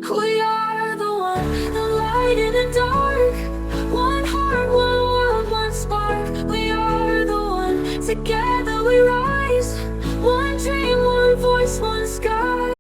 We are the one, the light in the dark. One heart, one world, one spark. We are the one, together we rise. One dream, one voice, one sky.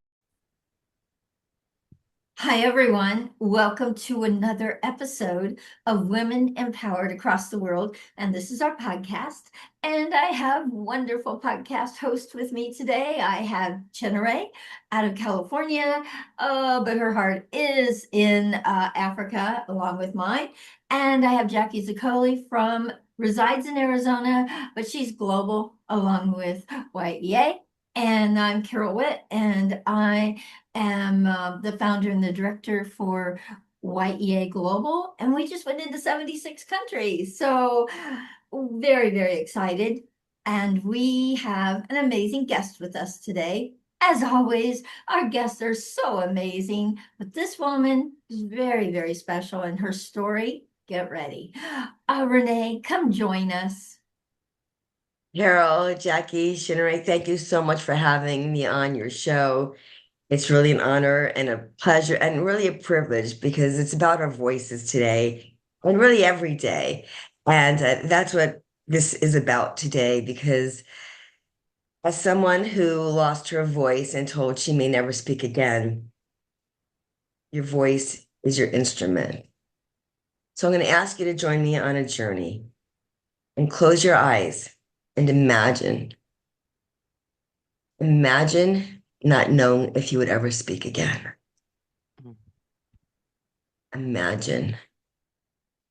Hi, everyone. Welcome to another episode of Women Empowered Across the World. And this is our podcast. And I have wonderful podcast host with me today. I have Chenere out of California, but her heart is in Africa along with mine. And I have Jackie Zaccoli resides in Arizona, but she's global along with YEA. And I'm Carol Witt, and I am the founder and the director for YEA Global, and we just went into 76 countries. So very, very excited. And we have an amazing guest with us today. As always, our guests are so amazing, but this woman is very, very special, and her story, get ready. Renee, come join us. Carol, Jackie, Shinneray, thank you so much for having me on your show. It's really an honor and a pleasure and really a privilege because it's about our voices today and really every day. And that's what this is about today because as someone who lost her voice and told she may never speak again, your voice is your instrument. So I'm going to ask you to join me on a journey and close your eyes and imagine. Imagine not knowing if you would ever speak again. Imagine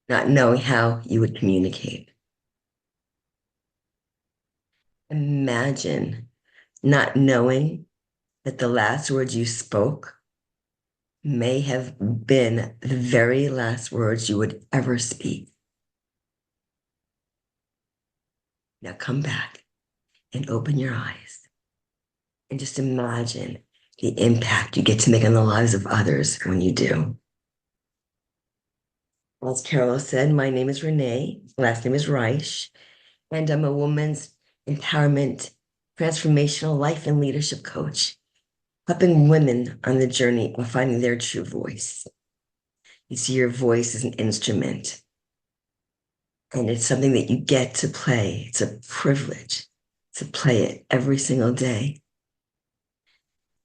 not knowing how you would communicate. Imagine not knowing that the last words you spoke may have been the very last words you would ever speak. Now come back and open your eyes and just imagine the impact you get to make on the lives of others when you do. As Carol said, my name is Renee, last name is Reisch, and I'm a woman's empowerment, transformational life and leadership coach, helping women on the journey of finding their true voice. You see, your voice is an instrument, and it's something that you get to play. It's a privilege to play it every single day.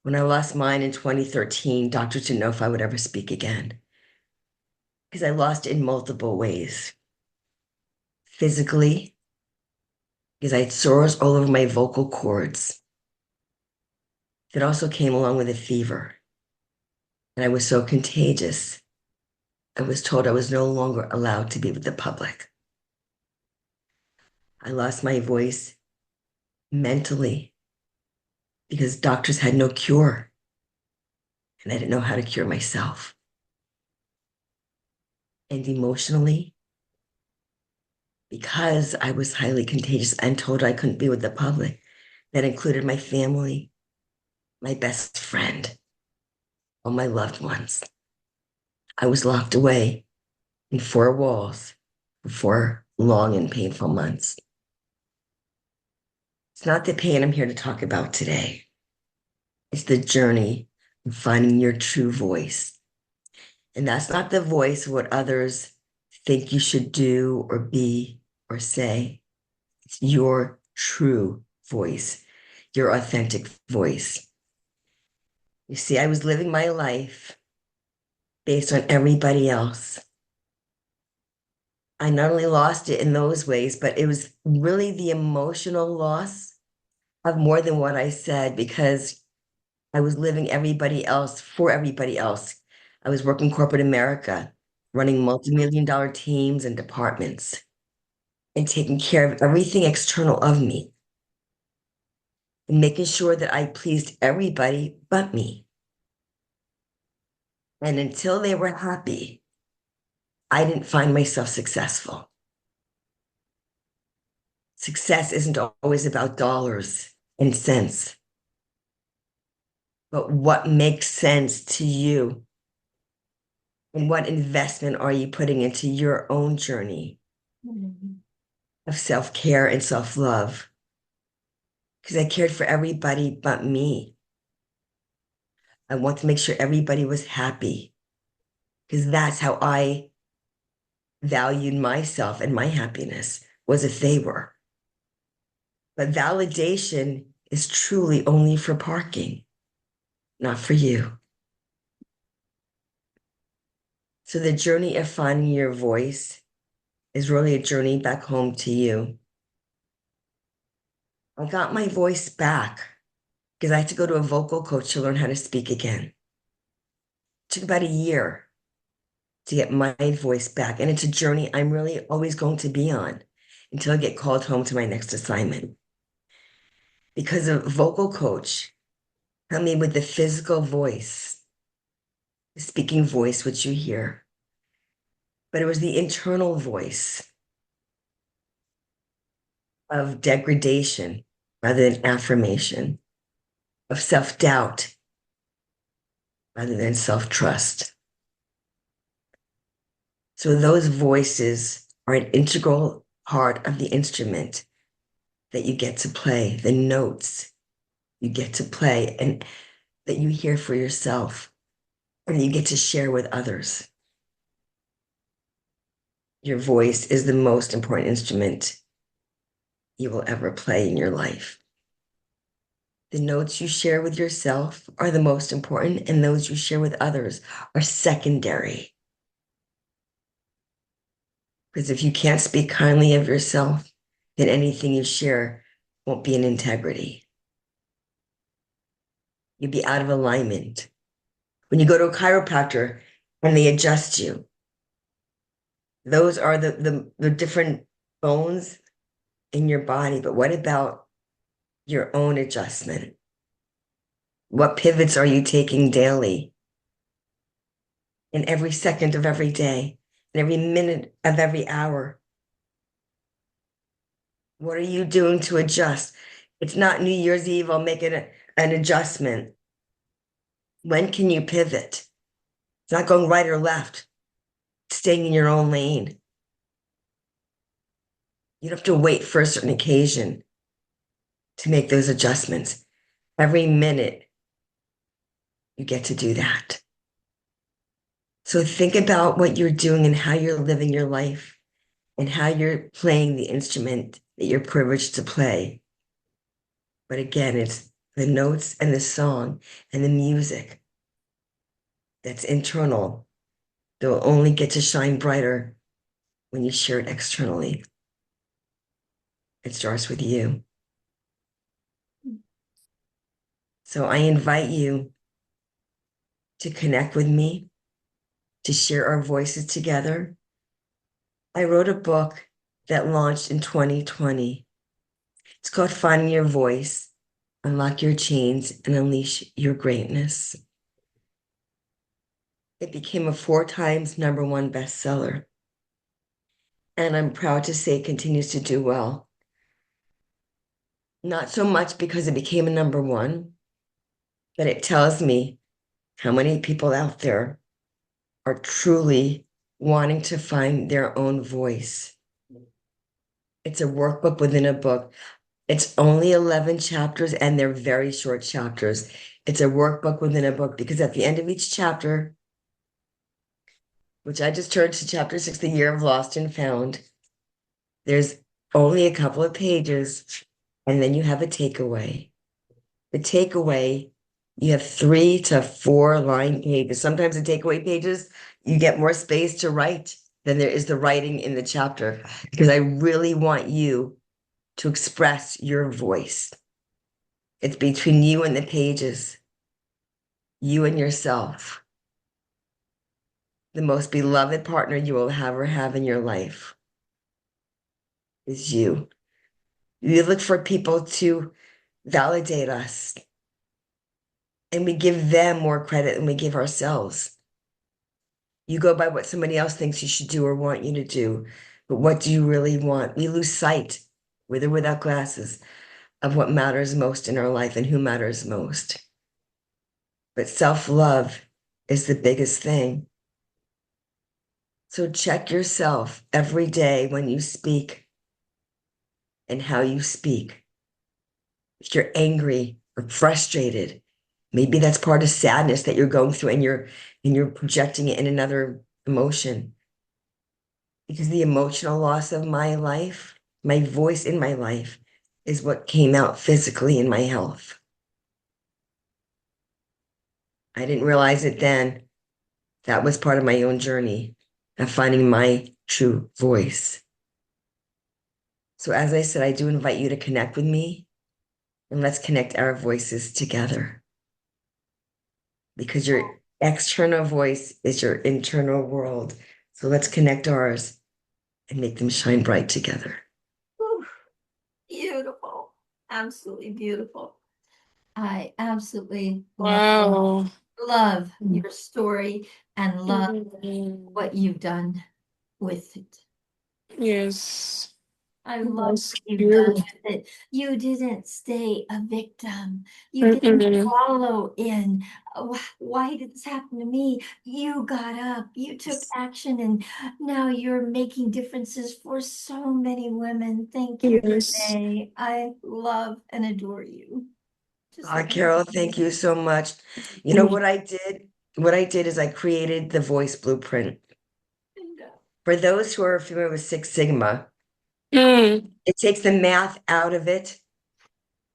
When I lost mine in 2013, doctors didn't know if I would ever speak again because I lost it in multiple ways. Physically, because I had sores all over my vocal cords. It also came along with a fever. And I was so contagious. I was told I was no longer allowed to be with the public. I lost my voice mentally because doctors had no cure. And I didn't know how to cure myself. And emotionally, because I was highly contagious and told I couldn't be with the public, that included my family, my best friend, all my loved ones. I was locked away in 4 walls for 4 long and painful months. It's not the pain I'm here to talk about today. It's the journey of finding your true voice. And that's not the voice of what others think you should do or be or say. It's your true voice, your authentic voice. You see, I was living my life based on everybody else. I not only lost it in those ways, but it was really the emotional loss of more than what I said because I was living everybody else for everybody else. I was working corporate America, running multi-million-dollar teams and departments, and taking care of everything external of me, and making sure that I pleased everybody but me. And until they were happy, I didn't find myself successful. Success isn't always about dollars and cents, but what makes sense to you and what investment are you putting into your own journey of self-care and self-love? Because I cared for everybody but me. I want to make sure everybody was happy because that's how I valued myself and my happiness was if they were. But validation is truly only for parking, not for you. So the journey of finding your voice is really a journey back home to you. I got my voice back because I had to go to a vocal coach to learn how to speak again. It took about a year to get my voice back. And it's a journey I'm really always going to be on until I get called home to my next assignment. Because a vocal coach helped me with the physical voice, the speaking voice, which you hear, but it was the internal voice of degradation rather than affirmation, of self-doubt rather than self-trust. So those voices are an integral part of the instrument that you get to play, the notes you get to play and that you hear for yourself and you get to share with others. Your voice is the most important instrument you will ever play in your life. The notes you share with yourself are the most important, and those you share with others are secondary. Because if you can't speak kindly of yourself, then anything you share won't be in integrity. You'll be out of alignment. When you go to a chiropractor and they adjust you, those are the different bones in your body. But what about your own adjustment? What pivots are you taking daily? In every second of every day, in every minute of every hour? What are you doing to adjust? It's not New Year's Eve, I'll make an adjustment. When can you pivot? It's not going right or left, it's staying in your own lane. You don't have to wait for a certain occasion to make those adjustments. Every minute, you get to do that. So think about what you're doing and how you're living your life and how you're playing the instrument that you're privileged to play. But again, it's the notes and the song and the music that's internal. They'll only get to shine brighter when you share it externally. It starts with you. So I invite you to connect with me, to share our voices together. I wrote a book that launched in 2020. It's called Finding Your Voice, Unlock Your Chains, and Unleash Your Greatness. It became a 4 times #1 bestseller. And I'm proud to say it continues to do well. Not so much because it became a #1, but it tells me how many people out there are truly wanting to find their own voice. It's a workbook within a book. It's only 11 chapters and they're very short chapters. It's a workbook within a book because at the end of each chapter, which I just turned to chapter 6, The Year of Lost and Found, there's only a couple of pages and then you have a takeaway. The takeaway, you have 3 to 4 line pages. Sometimes the takeaway pages, you get more space to write than there is the writing in the chapter because I really want you to express your voice. It's between you and the pages, you and yourself. The most beloved partner you will ever have in your life is you. We look for people to validate us, and we give them more credit than we give ourselves. You go by what somebody else thinks you should do or want you to do, but what do you really want? We lose sight, with or without glasses, of what matters most in our life and who matters most. But self-love is the biggest thing. So check yourself every day when you speak and how you speak. If you're angry or frustrated, Maybe that's part of sadness that you're going through, and you're projecting it in another emotion. Because the emotional loss of my life, my voice in my life, is what came out physically in my health. I didn't realize it then. That was part of my own journey of finding my true voice. So, as I said, I do invite you to connect with me, and let's connect our voices together, because your external voice is your internal world. So let's connect ours and make them shine bright together. Whew, beautiful. Absolutely beautiful. I absolutely Wow. love your story and love Mhm. what you've done with it. Yes. I love That's what you've done beautiful. with it. You didn't stay a victim. You didn't Mm-mm. wallow in, "Oh, why did this happen to me?" You got up, you took action, and now you're making differences for so many women. Thank you, Yes. Renee. I love and adore you. Just love Carol, thank you so much. You know Mm. what I did? What I did is I created the voice blueprint. you. For those who are familiar with Six Sigma, Mm. it takes the math out of it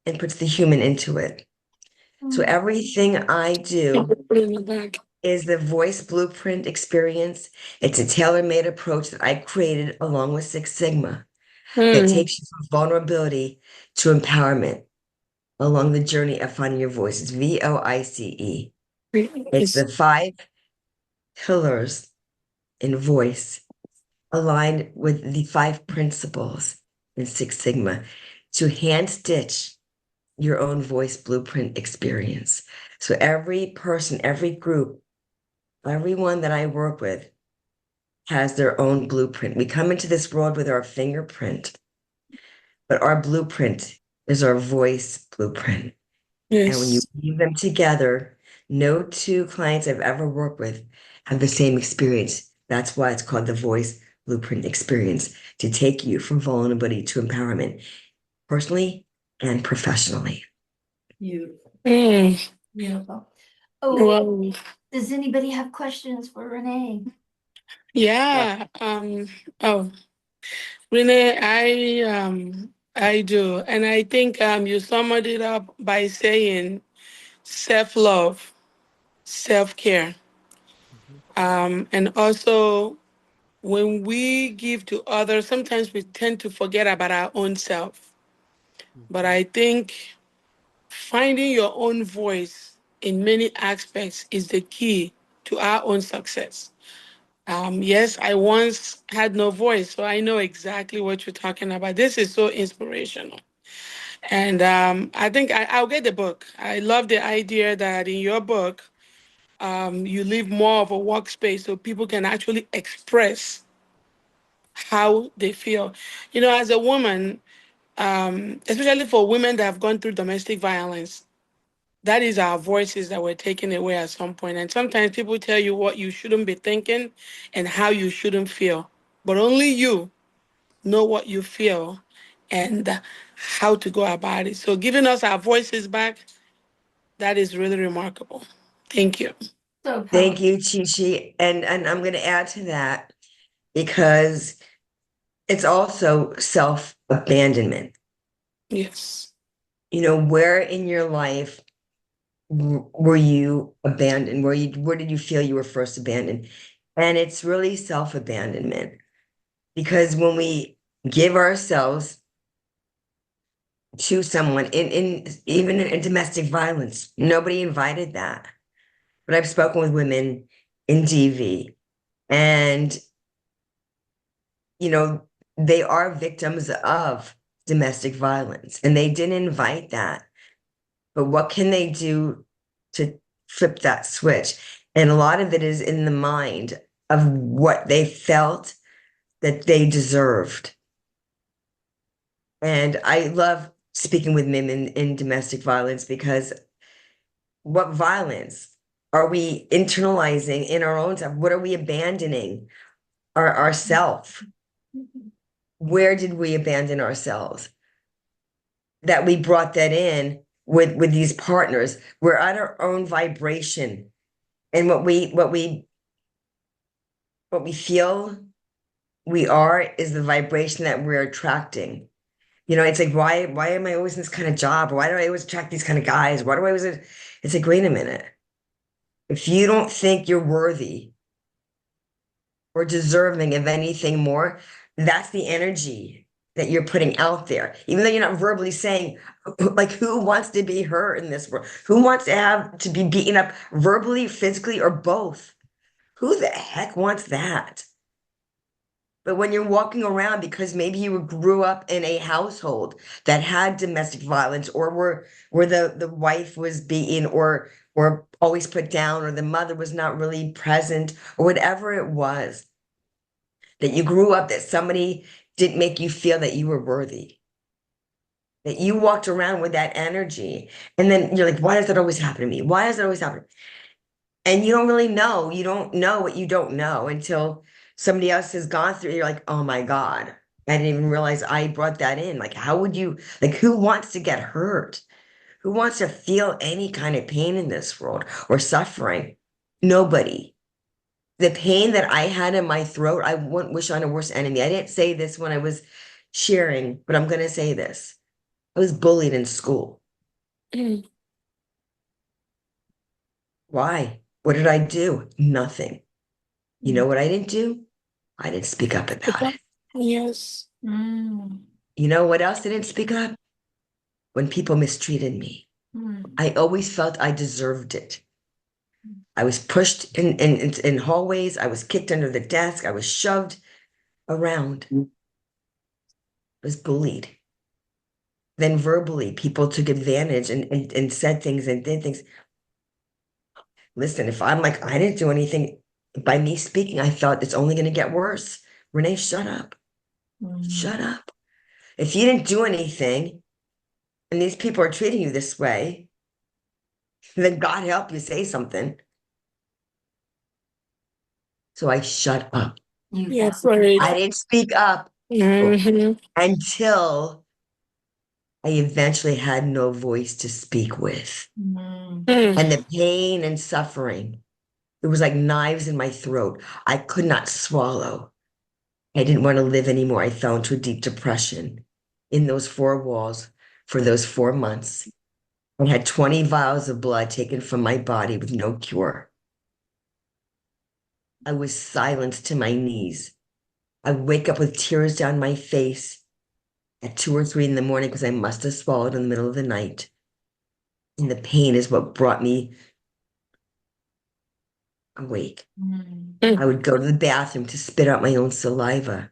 and puts the human into it. So Mm, everything I do Put it in the bag. is the voice blueprint experience. It's a tailor-made approach that I created along with Six Sigma that Mm. takes you from vulnerability to empowerment along the journey of finding your voice. It's VOICE. It's Yes. the 5 pillars in voice aligned with the 5 principles in Six Sigma to hand stitch your own voice blueprint experience. So every person, every group, everyone that I work with has their own blueprint. We come into this world with our fingerprint, but our blueprint is our voice blueprint. And when you Yes. weave them together, no 2 clients I've ever worked with have the same experience. That's why it's called the voice blueprint experience, to take you from vulnerability to empowerment, personally and professionally. beautiful, Mm. beautiful. Oh, Wow. does anybody have questions for Renee? Yeah. Oh, Renee, I do. And I think you summed it up by saying self-love, self-care. And also when we give to others, sometimes we tend to forget about our own self. But I think finding your own voice in many aspects is the key to our own success. Yes, I once had no voice, so I know exactly what you're talking about. This is so inspirational. And I think I'll get the book. I love the idea that in your book, you leave more of a workspace so people can actually express how they feel. You know, as a woman, especially for women that have gone through domestic violence, that is our voices that were taken away at some point. And sometimes people tell you what you shouldn't be thinking and how you shouldn't feel. But only you know what you feel and how to go about it. So giving us our voices back, that is really remarkable. Thank you. So Thank powerful. you, Chi Chi. And I'm going to add to that because it's also self-abandonment. Yes. You know, where in your life were you abandoned? Where did you feel you were first abandoned? And it's really self-abandonment, because when we give ourselves to someone in even in domestic violence, nobody invited that. But I've spoken with women in DV, and you know, they are victims of domestic violence and they didn't invite that. But what can they do to flip that switch? And a lot of it is in the mind of what they felt that they deserved. And I love speaking with women in domestic violence, because what violence are we internalizing in our own self? What are we abandoning? Ourself. Where did we abandon ourselves? That we brought that in with these partners. We're at our own vibration. And what we feel we are is the vibration that we're attracting. It's like, why am I always in this kind of job? Why do I always attract these kind of guys? Why do I always, it's like, wait a minute. If you don't think you're worthy or deserving of anything more, that's the energy that you're putting out there. Even though you're not verbally saying, like, who wants to be hurt in this world? Who wants to be beaten up verbally, physically, or both? Who the heck wants that? But when you're walking around because maybe you grew up in a household that had domestic violence, or where the wife was beaten or always put down, or the mother was not really present, or whatever it was, that you grew up that somebody didn't make you feel that you were worthy, that you walked around with that energy. And then you're like, why does that always happen to me? Why does that always happen? And you don't really know. You don't know what you don't know until somebody else has gone through it. You're like, oh my God, I didn't even realize I brought that in. Like, how would you, like, who wants to get hurt? Who wants to feel any kind of pain in this world or suffering? Nobody. The pain that I had in my throat, I wouldn't wish on a worse enemy. I didn't say this when I was sharing, but I'm going to say this. I was bullied in school. Mm. Why? What did I do? Nothing. You know what I didn't do? I didn't speak up about it. Yes. Mm. You know what else I didn't speak up? When people mistreated me. Mm. I always felt I deserved it. I was pushed in hallways. I was kicked under the desk. I was shoved around. I was bullied. Then verbally, people took advantage and said things and did things. Listen, if I'm like, I didn't do anything, by me speaking, I thought it's only going to get worse. Renee, shut up. Shut up. If you didn't do anything and these people are treating you this way, then God help you say something. So I shut up. Yes, right. I didn't speak up Mhm. until I eventually had no voice to speak with. Mm. Mm. And the pain and suffering, it was like knives in my throat. I could not swallow. I didn't want to live anymore. I fell into a deep depression in those four walls for those 4 months. I had 20 vials of blood taken from my body with no cure. I was silenced to my knees. I wake up with tears down my face at 2 or 3 in the morning because I must have swallowed in the middle of the night. And the pain is what brought me awake. Mm. I would go to the bathroom to spit out my own saliva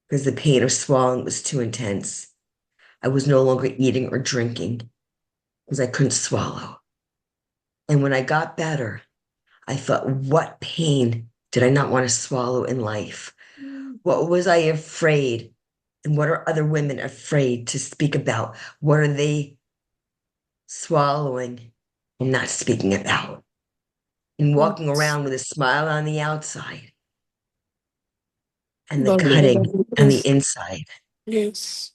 because the pain of swallowing was too intense. I was no longer eating or drinking because I couldn't swallow. And when I got better, I thought, what pain did I not want to swallow in life? What was I afraid? And what are other women afraid to speak about? What are they swallowing and not speaking about? And walking Yes. around with a smile on the outside and the But cutting on the yes. inside. Yes.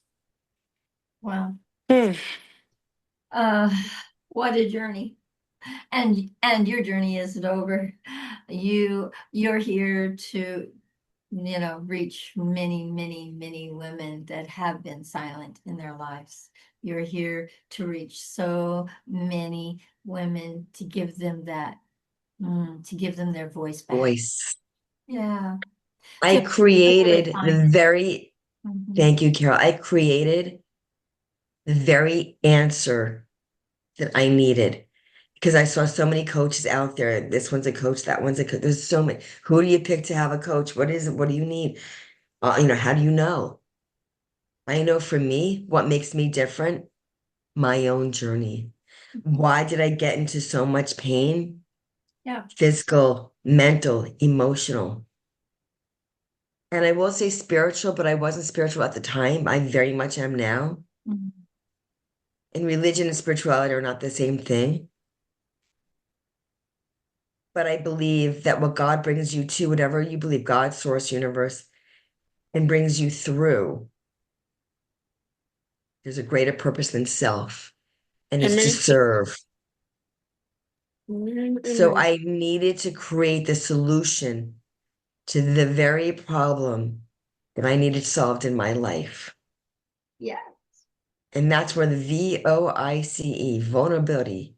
Wow. Mm. Uh, what a journey. And your journey isn't over. You're here to, reach many, many, many women that have been silent in their lives. You're here to reach so many women to give them to give them their voice back. Voice. Yeah. I To really created find the it. very, Mhm. thank you, Carol. I created the very answer that I needed because I saw so many coaches out there. This one's a coach, that one's a coach. There's so many. Who do you pick to have a coach? What is it? What do you need? How do you know? I know for me, what makes me different, my own journey. Why did I get into so much pain? Yeah. Physical, mental, emotional. And I will say spiritual, but I wasn't spiritual at the time. I very much am now. Mhm. And religion and spirituality are not the same thing. But I believe that what God brings you to, whatever you believe, God, source, universe, and brings you through, there's a greater purpose than self. and it's to Amen. serve. Amen. So Amen. I needed to create the solution to the very problem that I needed solved in my life. Yeah. And that's where the VOICE, vulnerability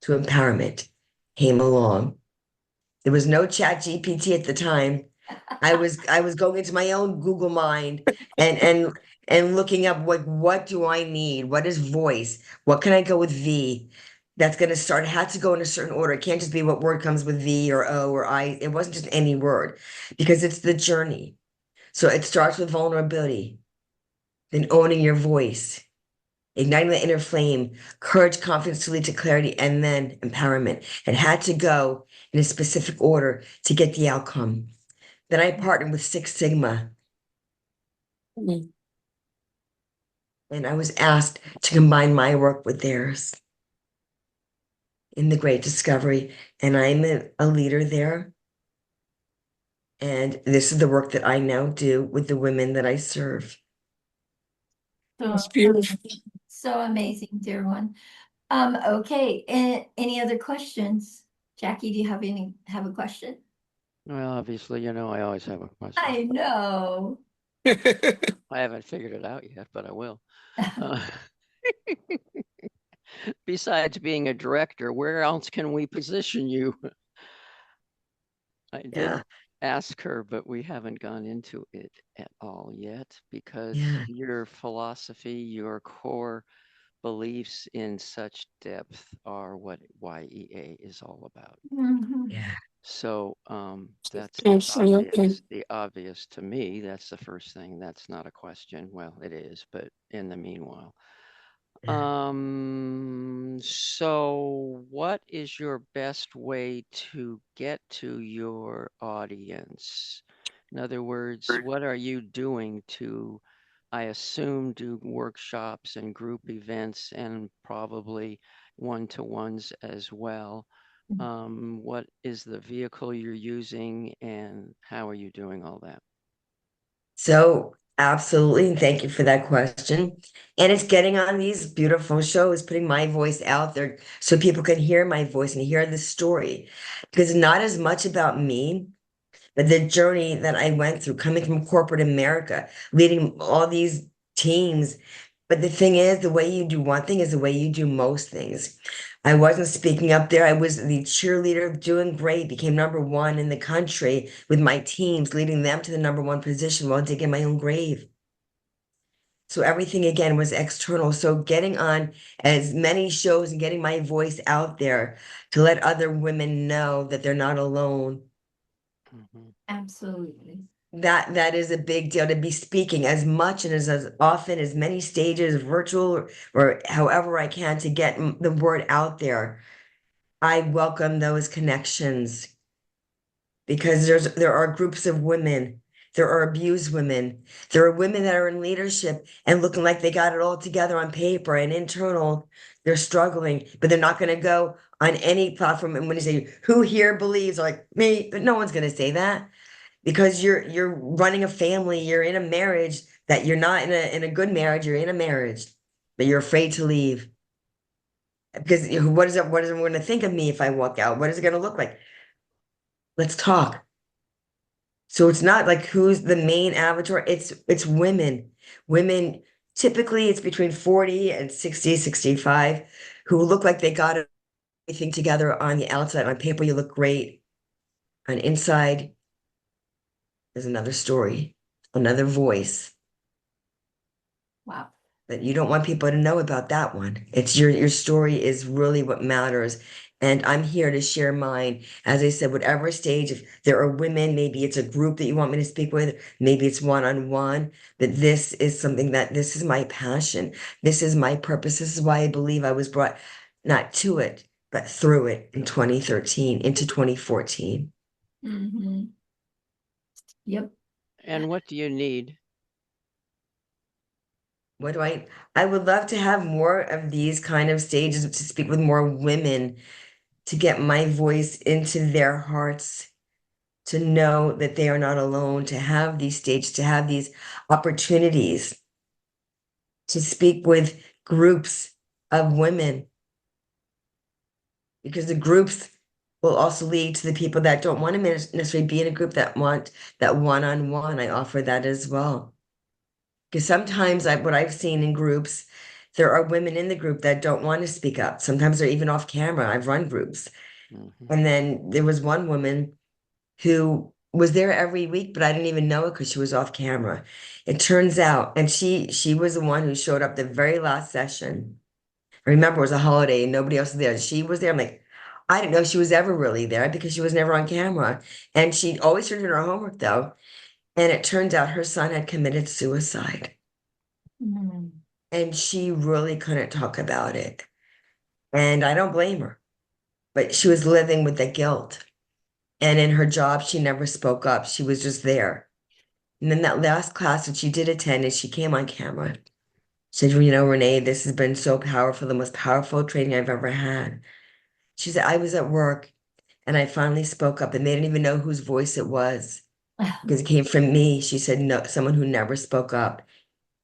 to empowerment, came along. There was no chat GPT at the time. I was going into my own Google mind and looking up what do I need? What is voice? What can I go with V? That's gonna start, it had to go in a certain order. It can't just be what word comes with V or O or I. It wasn't just any word because it's the journey. So it starts with vulnerability, then owning your voice, igniting the inner flame, courage, confidence to lead to clarity, and then empowerment. It had to go in a specific order to get the outcome. Then I partnered with Six Sigma, Mm. and I was asked to combine my work with theirs in the Great Discovery. And I'm a leader there. And this is the work that I now do with the women that I serve. That's So beautiful. so amazing, dear one. Okay, any other questions? Jackie, do you have a question? Well, obviously, I always have a question. I know. I haven't figured it out yet, but I will. Uh, besides being a director, where else can we position you? I did Yeah, ask her, but we haven't gone into it at all yet because yeah, your philosophy, your core beliefs in such depth are what YEA is all about. Mhm. yeah, So that's Absolutely. the obvious to me. That's the first thing. That's not a question. Well, it is, but in the meanwhile. yeah. So what is your best way to get to your audience? In other words, what are you doing to, I assume, do workshops and group events and probably one-to-ones as well? What is the vehicle you're using and how are you doing all that? So absolutely, and thank you for that question. And it's getting on these beautiful shows, putting my voice out there so people can hear my voice and hear the story. Because it's not as much about me, but the journey that I went through coming from corporate America, leading all these teams. But the thing is, the way you do one thing is the way you do most things. I wasn't speaking up there. I was the cheerleader, doing great, became number one in the country with my teams, leading them to the number one position while digging my own grave. So everything again was external. So getting on as many shows and getting my voice out there to let other women know that they're not alone, Mhm. Absolutely. that is a big deal, to be speaking as much and as often as many stages, virtual or however I can, to get the word out there. I welcome those connections because there are groups of women, there are abused women, there are women that are in leadership and looking like they got it all together on paper and internal, they're struggling, but they're not going to go on any platform. And when you say who here believes, like me, but no one's going to say that because you're running a family, you're in a marriage that you're not in a good marriage, you're in a marriage, but you're afraid to leave. Because what is everyone going to think of me if I walk out? What is it going to look like? Let's talk. So it's not like who's the main avatar, it's women. Women, typically it's between 40 and 60, 65, who look like they got everything together on the outside. On paper, you look great. On inside, there's another story, another voice. Wow. But you don't want people to know about that one. It's your story is really what matters. And I'm here to share mine. As I said, whatever stage, if there are women, maybe it's a group that you want me to speak with, maybe it's one-on-one, but this is something that this is my passion. This is my purpose. This is why I believe I was brought not to it, but through it in 2013 into 2014. Mm-hmm. Yep. And what do you need? What do I would love to have more of these kind of stages to speak with more women, to get my voice into their hearts, to know that they are not alone, to have these stages, to have these opportunities, to speak with groups of women, because the groups will also lead to the people that don't want to necessarily be in a group, that want that one-on-one. I offer that as well. Because sometimes what I've seen in groups, there are women in the group that don't want to speak up. Sometimes they're even off camera. I've run groups. And then there was one woman who was there every week, but I didn't even know it because she was off camera. It turns out, and she was the one who showed up the very last session. I remember it was a holiday and nobody else was there. She was there. I'm like, I didn't know she was ever really there because she was never on camera. And she always turned in her homework though. And it turns out her son had committed suicide. Mm. And she really couldn't talk about it. And I don't blame her, but she was living with the guilt. And in her job, she never spoke up. She was just there. And then that last class that she did attend, and she came on camera, said, you know, Renee, this has been so powerful, the most powerful training I've ever had. She said, I was at work and I finally spoke up and they didn't even know whose voice it was because it came from me. She said, no, someone who never spoke up.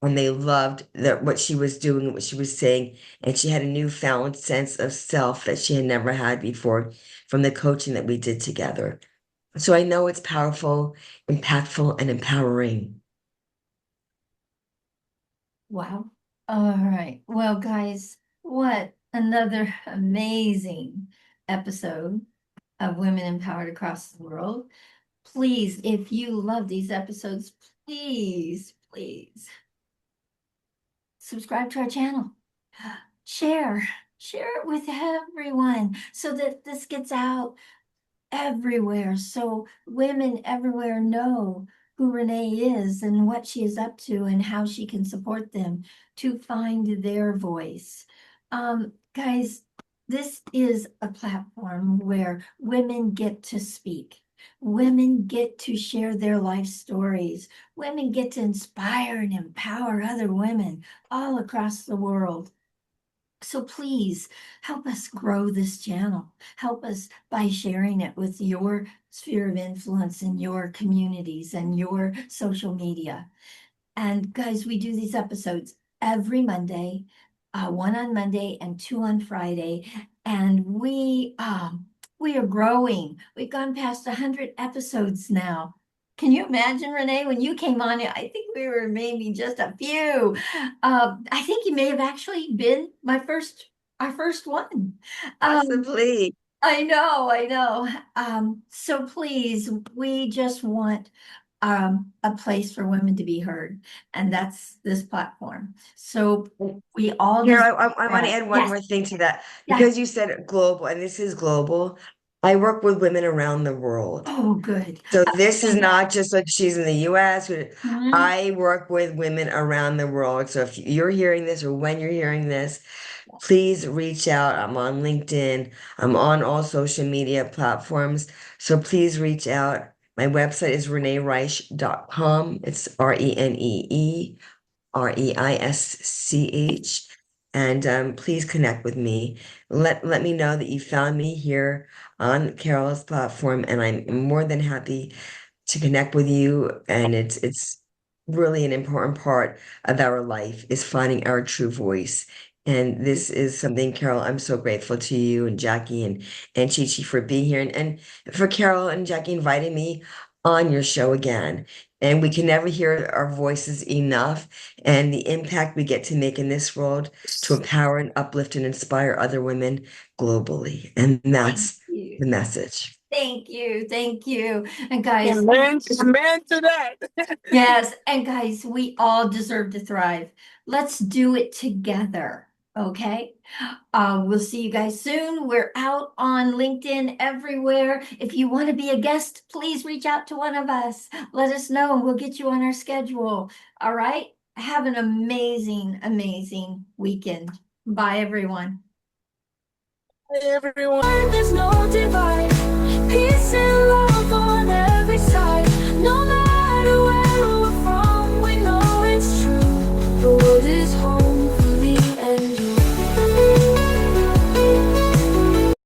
And they loved that what she was doing, what she was saying. And she had a newfound sense of self that she had never had before from the coaching that we did together. So I know it's powerful, impactful, and empowering. Wow. All right. Well, guys, what another amazing episode of Women Empowered Across the World. Please, if you love these episodes, please, please subscribe to our channel. Share it with everyone so that this gets out everywhere. So women everywhere know who Renee is and what she is up to and how she can support them to find their voice. Guys, this is a platform where women get to speak. Women get to share their life stories. Women get to inspire and empower other women all across the world. So please help us grow this channel. Help us by sharing it with your sphere of influence in your communities and your social media. And guys, we do these episodes every Monday, one on Monday and two on Friday. And we are growing. We've gone past 100 episodes now. Can you imagine, Renee, when you came on, I think we were maybe just a few. I think you may have actually been our first one. Possibly. I know. So please, we just want a place for women to be heard, and that's this platform. So we all just Carol, I want to add one yes, more thing to that yeah. because you said global, and this is global. I work with women around the world. Oh, good. So this is not just like she's in the US. Mhm. I work with women around the world. So if you're hearing this or when you're hearing this, please reach out. I'm on LinkedIn. I'm on all social media platforms. So please reach out. My website is reneereisch.com. It's ReneeReisch. And please connect with me. Let me know that you found me here on Carol's platform, and I'm more than happy to connect with you. And it's really an important part of our life is finding our true voice. And this is something, Carol, I'm so grateful to you and Jackie and Chi Chi for being here and for Carol and Jackie inviting me on your show again. And we can never hear our voices enough and the impact we get to make in this world to empower and uplift and inspire other women globally. And that's you. the message. Thank you. And guys, Amen, amen to that. yes, and guys, we all deserve to thrive. Let's do it together, okay? We'll see you guys soon. We're out on LinkedIn everywhere. If you want to be a guest, please reach out to one of us. Let us know and we'll get you on our schedule. All right? Have an amazing weekend. Bye, everyone. Everyone. There's no divide, peace and love on every side.